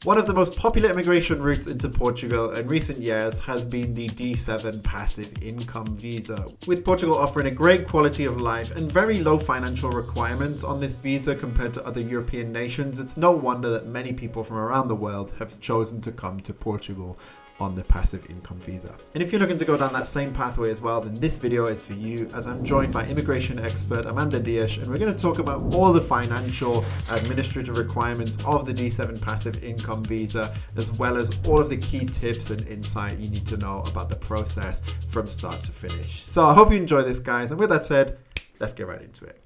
One of the most popular immigration routes into Portugal in recent years has been the D7 passive income visa, with Portugal offering a great quality of life and very low financial requirements on this visa compared to other European nations. It's no wonder that many people from around the world have chosen to come to Portugal on the passive income visa. And if you're looking to go down that same pathway as well, then this video is for you, as I'm joined by immigration expert Amanda Dias, and we're going to talk about all the financial administrative requirements of the D7 passive income visa, as well as all of the key tips and insight you need to know about the process from start to finish. So I hope you enjoy this, guys, and with that said, let's get right into it.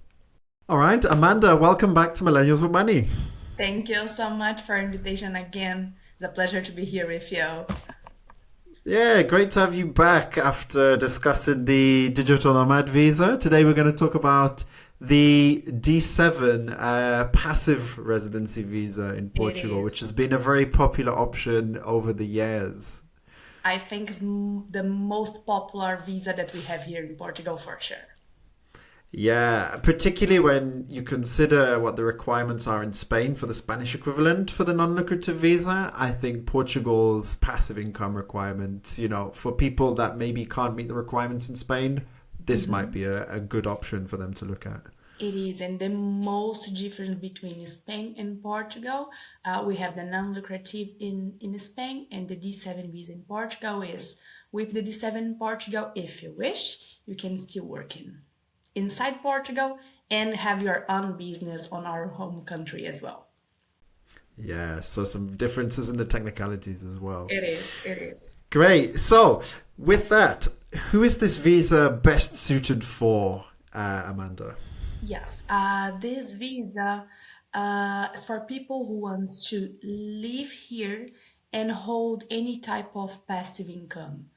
All right, Amanda, welcome back to Millennials with Money. Thank you so much for invitation again. It's a pleasure to be here with you. Yeah, great to have you back after discussing the digital nomad visa. Today we're going to talk about the D7 passive residency visa in Portugal, which has been a very popular option over the years. I think it's the most popular visa that we have here in Portugal for sure. Yeah, particularly when you consider what the requirements are in Spain for the Spanish equivalent for the non-lucrative visa. I think Portugal's passive income requirements, for people that maybe can't meet the requirements in Spain, this might be a good option for them to look at. It is, and the most difference between Spain and Portugal, we have the non-lucrative in Spain, and the D7 visa in Portugal is, with the D7 in Portugal, if you wish, you can still work inside Portugal and have your own business on our home country as well. Yeah, so some differences in the technicalities as well. It is. Great. So with that, who is this visa best suited for, Amanda? Yes, this visa is for people who want to live here and hold any type of passive income.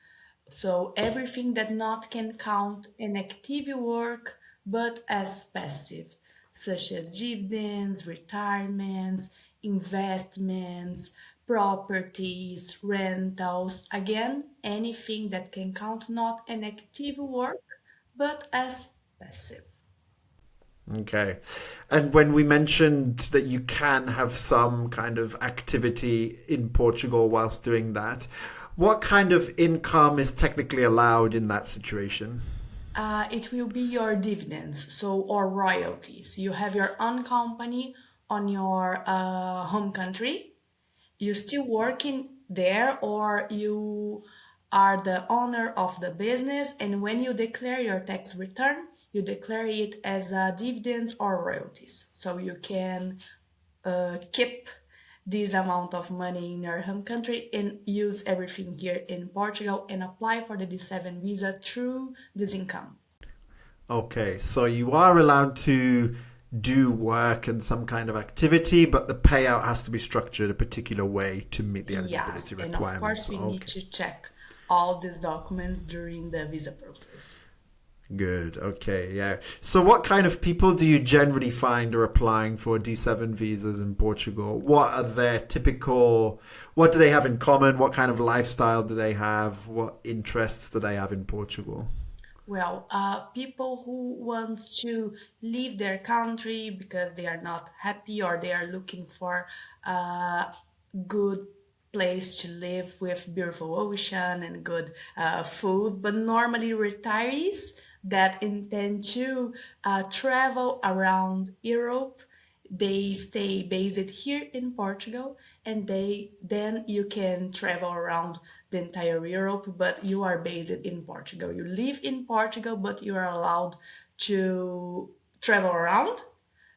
So everything that not can count in active work, but as passive, such as dividends, retirements, investments, properties, rentals. Again, anything that can count not in active work, but as passive. Okay. And when we mentioned that you can have some kind of activity in Portugal whilst doing that, what kind of income is technically allowed in that situation? It will be your dividends, or royalties. You have your own company on your home country. You still working there, or you are the owner of the business, and when you declare your tax return, you declare it as dividends or royalties. So you can keep this amount of money in your home country and use everything here in Portugal and apply for the D7 visa through this income. Okay, so you are allowed to do work and some kind of activity, but the payout has to be structured a particular way to meet the Yes, eligibility and of requirements. course we need to check all these documents during the visa process. Good. Okay. Yeah. So what kind of people do you generally find are applying for D7 visas in Portugal? What are their what do they have in common? What kind of lifestyle do they have? What interests do they have in Portugal? Well, people who want to leave their country because they are not happy or they are looking for a good place to live with beautiful ocean and good food, but normally retirees that intend to travel around Europe. They stay based here in Portugal, and then you can travel around the entire Europe, but you are based in Portugal. You live in Portugal, but you are allowed to travel around.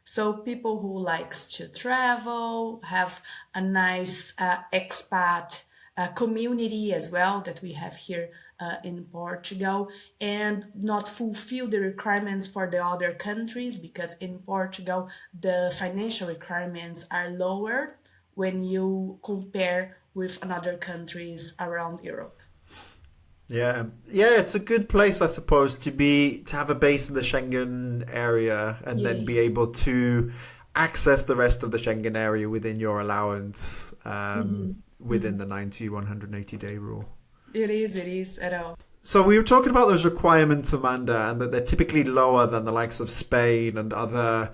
So people who likes to travel, have a nice expat community as well that we have here in Portugal, and not fulfill the requirements for the other countries, because in Portugal the financial requirements are lower when you compare with another countries around Europe. Yeah, it's a good place, I suppose, to have a base in the Schengen area and then be Yes. able to access the rest of the Schengen area within your allowance, within the 90, 180-day rule. It is at all. So we were talking about those requirements, Amanda, and that they're typically lower than the likes of Spain and other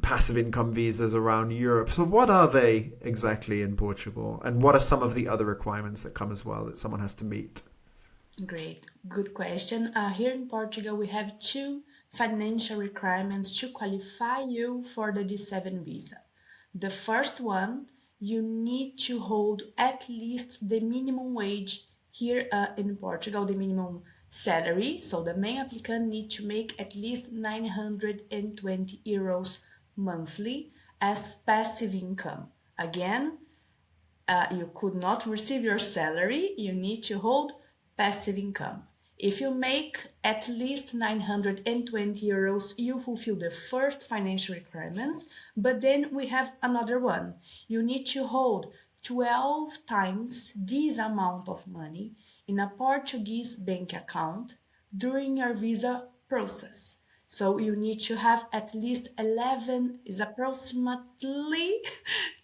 passive income visas around Europe. So what are they exactly in Portugal? And what are some of the other requirements that come as well that someone has to meet? Great, good question. Here in Portugal, we have two financial requirements to qualify you for the D7 visa. The first one, you need to hold at least the minimum wage here in Portugal, the minimum salary. So the main applicant need to make at least 920 euros monthly as passive income. Again, you could not receive your salary, you need to hold passive income. If you make at least 920 euros, you fulfill the first financial requirements, but then we have another one. You need to hold 12 times this amount of money in a Portuguese bank account during your visa process. So you need to have at least 11 is approximately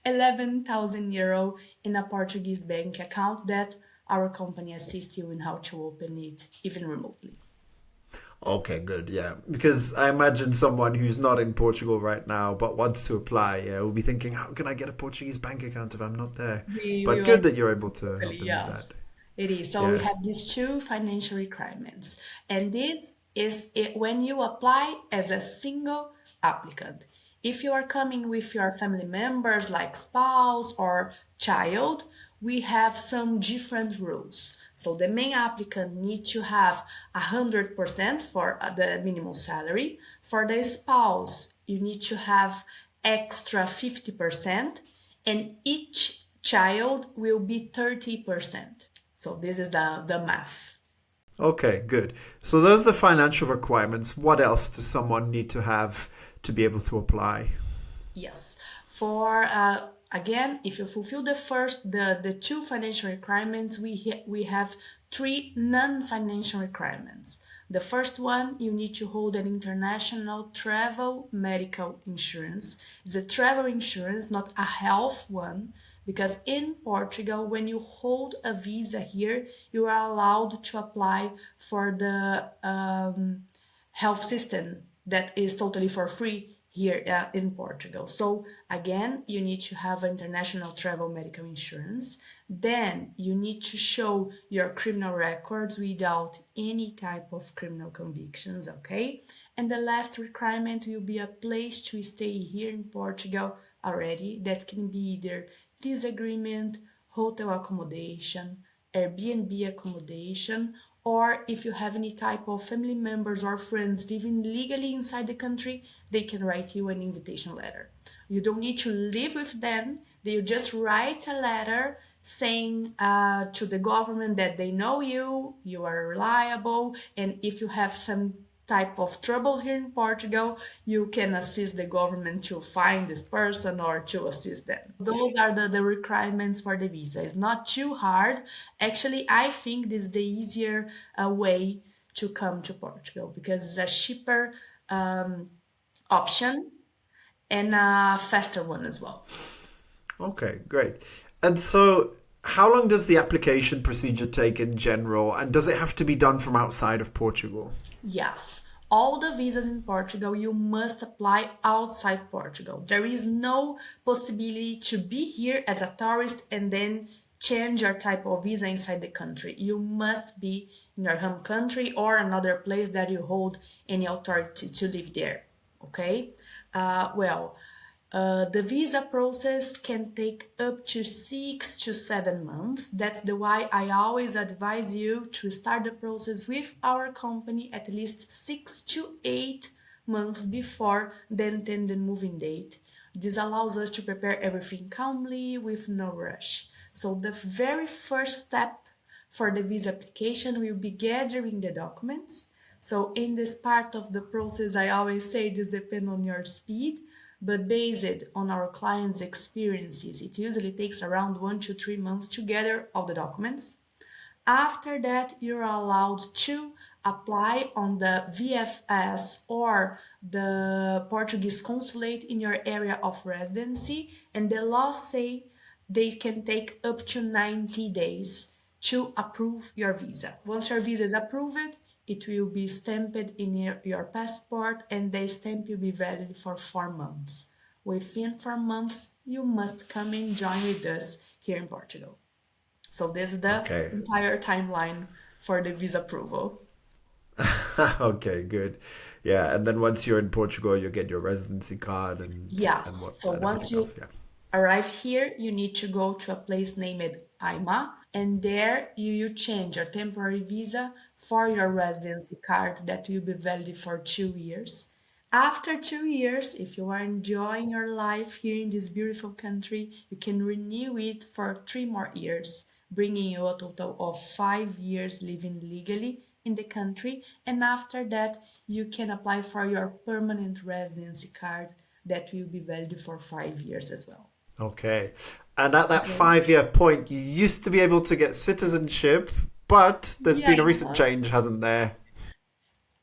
11,000 euro in a Portuguese bank account that our company assists you in how to open it even remotely. Okay, good. Yeah, because I imagine someone who's not in Portugal right now but wants to apply, yeah, will be thinking, how can I get a Portuguese bank account if I'm not there? We But good was that you're able to help totally them with that. yes. It is. So we Yeah. have these two financial requirements, and this is it when you apply as a single applicant. If you are coming with your family members like spouse or child, we have some different rules. So the main applicant need to have 100% for the minimum salary. For the spouse, you need to have extra 50%, and each child will be 30%. So this is the math. Okay, good. So those are the financial requirements. What else does someone need to have to be able to apply? Yes. For again, if you fulfill the first the two financial requirements, we have three non-financial requirements. The first one, you need to hold an international travel medical insurance. It's a travel insurance, not a health one, because in Portugal, when you hold a visa here, you are allowed to apply for the health system that is totally for free here in Portugal. So again, you need to have international travel medical insurance. Then you need to show your criminal records without any type of criminal convictions, okay? And the last requirement will be a place to stay here in Portugal already. That can be either disagreement, hotel accommodation, Airbnb accommodation, or if you have any type of family members or friends living legally inside the country, they can write you an invitation letter. You don't need to live with them, they just write a letter saying to the government that they know you, you are reliable, and if you have some type of troubles here in Portugal, you can assist the government to find this person or to assist them. Those are the requirements for the visa. It's not too hard. Actually, I think this is the easier way to come to Portugal because it's a cheaper option and a faster one as well. Okay, great. And so, how long does the application procedure take in general? And does it have to be done from outside of Portugal? Yes, all the visas in Portugal you must apply outside Portugal. There is no possibility to be here as a tourist and then change your type of visa inside the country. You must be in your home country or another place that you hold any authority to live there. Okay? Well, the visa process can take up to 6 to 7 months. That's the why I always advise you to start the process with our company at least 6 to 8 months before the intended moving date. This allows us to prepare everything calmly with no rush. So the very first step for the visa application will be gathering the documents. So in this part of the process, I always say this depends on your speed, but based on our clients' experiences, it usually takes around 1 to 3 months to gather all the documents. After that, you're allowed to apply on the VFS or the Portuguese consulate in your area of residency, and the laws say they can take up to 90 days to approve your visa. Once your visa is approved, it will be stamped in your passport, and the stamp will be valid for 4 months. Within 4 months, you must come and join with us here in Portugal. So this is the Okay. entire timeline for the visa approval. Okay, good. Yeah, and then once you're in Portugal, you get your residency card and Yes. what So and once everything you else. Yeah. arrive here, you need to go to a place named IMA, and there you change your temporary visa for your residency card that will be valid for 2 years. After 2 years, if you are enjoying your life here in this beautiful country, you can renew it for 3 more years, bringing you a total of 5 years living legally in the country. And after that, you can apply for your permanent residency card that will be valid for 5 years as well. Okay. And at that Okay. 5 year point, you used to be able to get citizenship, but there's Yeah, been a recent change, hasn't there?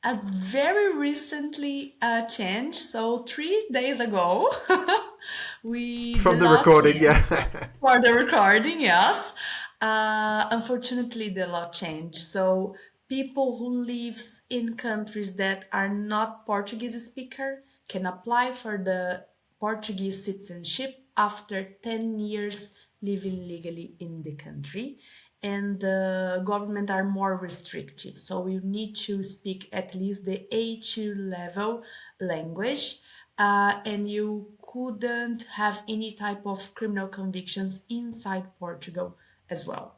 a very recently changed. So 3 days ago, the From the law recording, changed yeah. for the recording. Yes, unfortunately, the law changed. So people who lives in countries that are not Portuguese speaker can apply for the Portuguese citizenship after 10 years living legally in the country. And the government are more restrictive. So you need to speak at least the A2 level language, and you couldn't have any type of criminal convictions inside Portugal as well.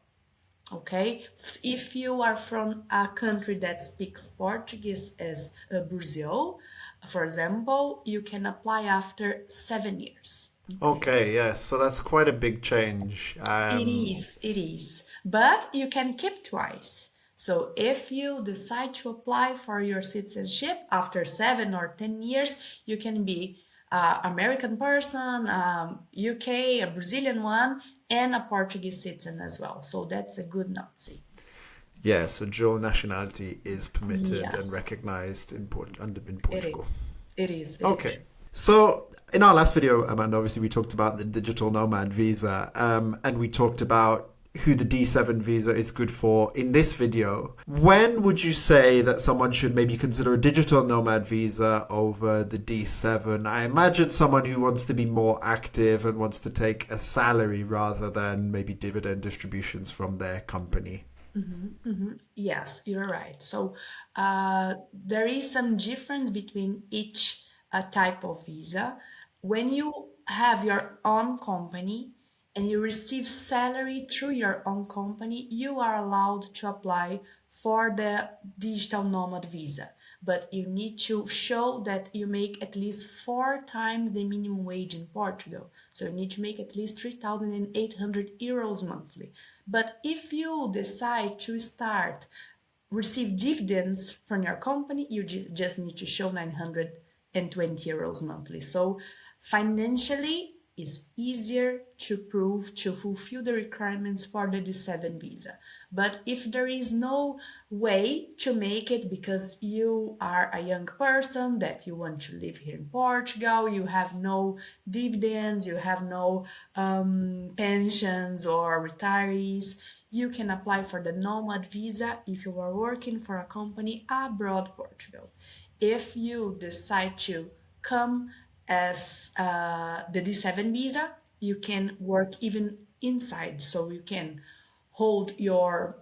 Okay, if you are from a country that speaks Portuguese as Brazil, for example, you can apply after 7 years. Okay. Okay, yes. So that's quite a big change. It is. But you can keep twice. So if you decide to apply for your citizenship after 7 or 10 years, you can be American person, UK, a Brazilian one, and a Portuguese citizen as well. So that's a good notice. Yeah, so dual nationality is permitted and Yes, recognized in it Portugal. is. It is. It Okay. is. So in our last video, Amanda, obviously we talked about the digital nomad visa, and we talked about who the D7 visa is good for in this video. When would you say that someone should maybe consider a digital nomad visa over the D7? I imagine someone who wants to be more active and wants to take a salary rather than maybe dividend distributions from their company. Yes, you're right. So there is some difference between each type of visa. When you have your own company and you receive salary through your own company, you are allowed to apply for the digital nomad visa. But you need to show that you make at least 4 times the minimum wage in Portugal. So you need to make at least 3,800 euros monthly. But if you decide to start receive dividends from your company, you just need to show 920 euros monthly. So financially, it's easier to prove to fulfill the requirements for the D7 visa. But if there is no way to make it because you are a young person that you want to live here in Portugal, you have no dividends, you have no pensions or retirees, you can apply for the Nomad visa if you are working for a company abroad Portugal. If you decide to come as the D7 visa, you can work even inside. So you can hold your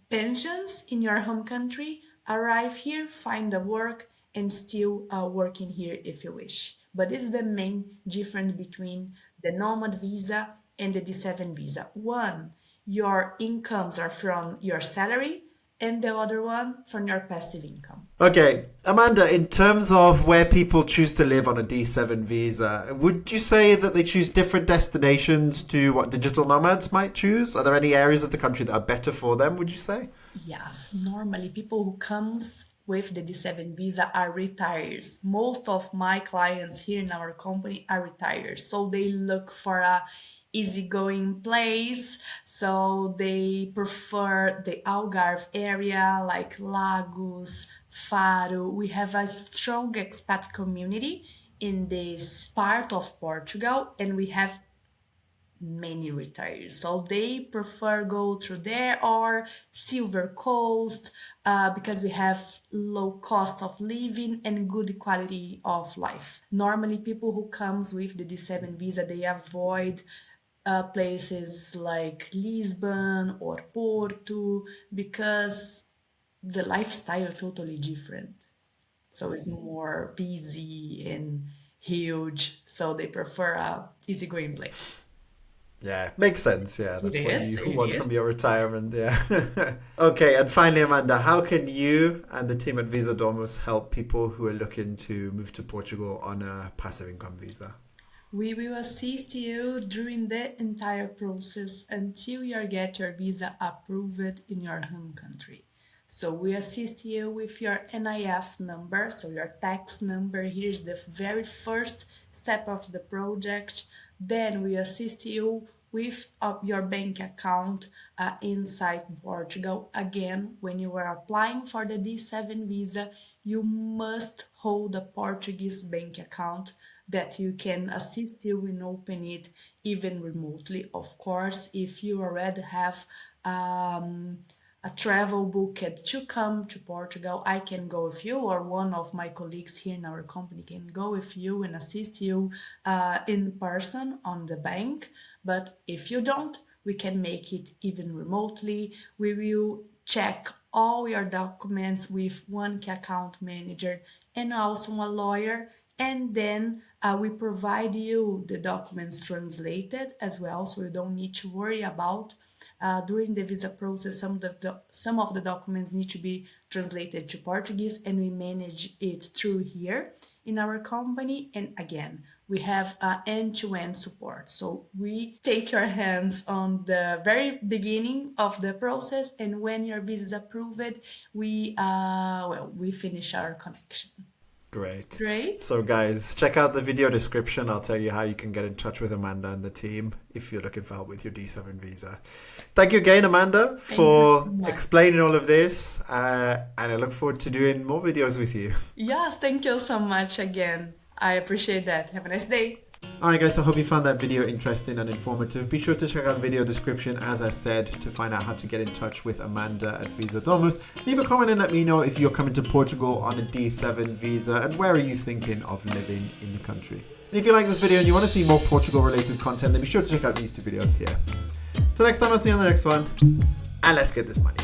pensions in your home country, arrive here, find a work, and still working here if you wish. But this is the main difference between the Nomad visa and the D7 visa. One, your incomes are from your salary, and the other one from your passive income. Okay, Amanda, in terms of where people choose to live on a D7 visa, would you say that they choose different destinations to what digital nomads might choose? Are there any areas of the country that are better for them, would you say? Yes, normally people who comes with the D7 visa are retirees. Most of my clients here in our company are retired, so they look for a easygoing place. So they prefer the Algarve area like Lagos, Faro. We have a strong expat community in this part of Portugal, and we have many retirees. So they prefer go through there or Silver Coast because we have low cost of living and good quality of life. Normally, people who comes with the D7 visa, they avoid places like Lisbon or Porto because the lifestyle totally different. So it's more busy and huge. So they prefer a easygoing place. Yeah, makes sense. Yeah, It that's what is. you It want from is. your retirement. Yeah. Okay, and finally, Amanda, how can you and the team at Visadomus help people who are looking to move to Portugal on a passive income visa? We will assist you during the entire process until you get your visa approved in your home country. So we assist you with your NIF number, so your tax number. Here's the very first step of the project. Then we assist you with your bank account inside Portugal. Again, when you are applying for the D7 visa, you must hold a Portuguese bank account that you can assist you in open it even remotely. Of course, if you already have um, a travel booked to come to Portugal, I can go with you, or one of my colleagues here in our company can go with you and assist you in person on the bank. But if you don't, we can make it even remotely. We will check all your documents with one key account manager and also a lawyer, and then we provide you the documents translated as well, so you don't need to worry about during the visa process. Some of the documents need to be translated to Portuguese, and we manage it through here in our company. And again, we have end-to-end support, so we take your hands on the very beginning of the process, and when your visa is approved, we finish our connection. Great. Great. So, guys, check out the video description. I'll tell you how you can get in touch with Amanda and the team if you're looking for help with your D7 visa. Thank you again, Amanda, Thank you for so much. explaining all of this. And I look forward to doing more videos with you. Yes, thank you so much again. I appreciate that. Have a nice day. Alright guys, so I hope you found that video interesting and informative. Be sure to check out the video description, as I said, to find out how to get in touch with Amanda at Visadomus. Leave a comment and let me know if you're coming to Portugal on a D7 visa and where are you thinking of living in the country. And if you like this video and you want to see more Portugal related content, then be sure to check out these two videos here. Till next time, I'll see you on the next one, and let's get this money.